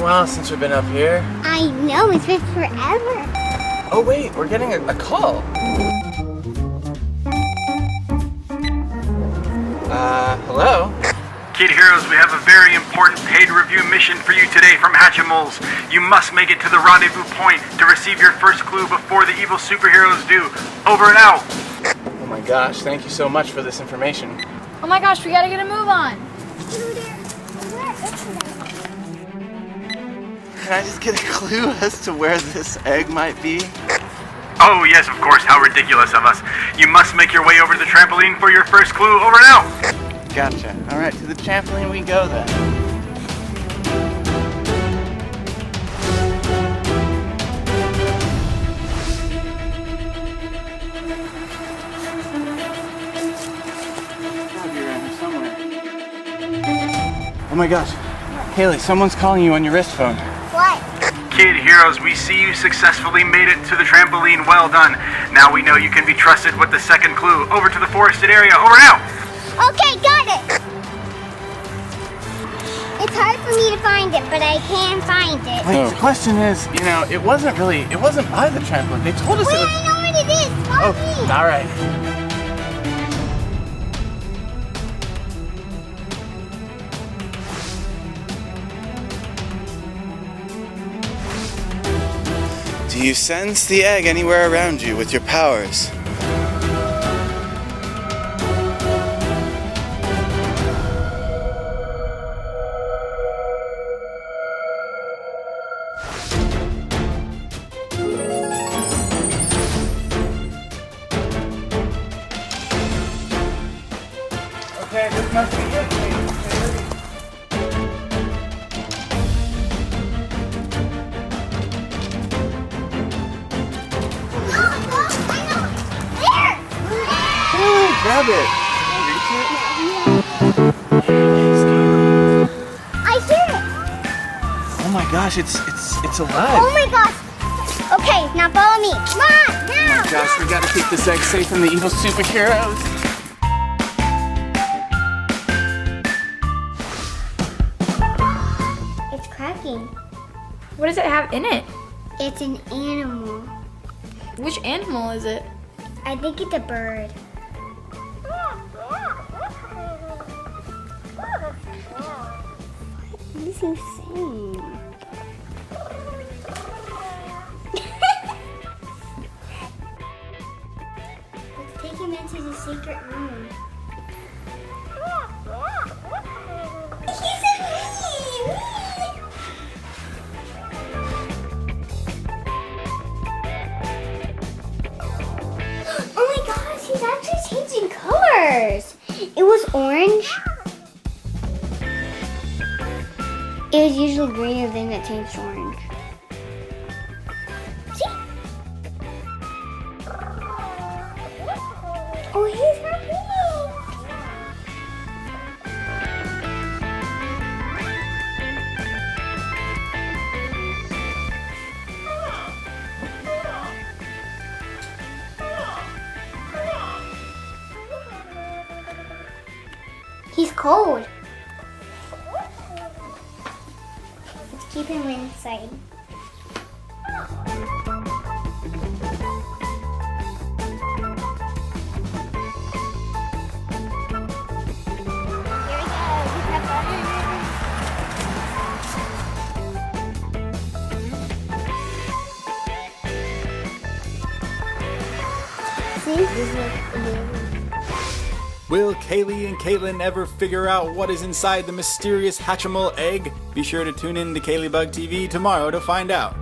while since we've been up here. I know, it's been forever. Oh wait, we're getting a call. Hello? Kid Heroes, we have a very important paid review mission for you today from HATCHIMALS. You must make it to the rendezvous point to receive your first clue before the evil superheroes do. Over and out. Oh my gosh, thank you so much for this information. Oh my gosh, we gotta get a move on. Can I just get a clue as to where this egg might be? Oh yes, of course, how ridiculous of us. You must make your way over to the trampoline for your first clue. Over and out. Gotcha. Alright, to the trampoline we go then. Gotta be around here somewhere. Oh my gosh. Kaylee, someone's calling you on your wrist phone. What? Kid Heroes, we see you successfully made it to the trampoline. Well done. Now we know you can be trusted with the second clue. Over to the forested area. Over and out. Okay, got it. It's hard for me to find it, but I can find it. Wait, the question is, it wasn't by the trampoline. They told us Wait, it was... I know what it is. Follow me. Alright. Do you sense the egg anywhere around you with your powers? Okay, this must be it. Grab it. I hear it. Oh my gosh, it's alive. Oh my gosh. Okay, now follow me. Come on, now. Gosh, we gotta keep this egg safe from the evil superheroes. It's cracking. What does it have in it? It's an animal. Which animal is it? I think it's a bird. What is he saying? Let's take him into the secret room. He's a me! Oh my gosh, he's actually changing colors. It was orange. It was usually green and then it changed to orange. See? Oh, he's happy. He's cold. Let's keep him inside. See? This is like amazing. Will Kaylee and Caitlin ever figure out what is inside the mysterious Hatchimal egg? Be sure to tune in to Kaylee Bug TV tomorrow to find out.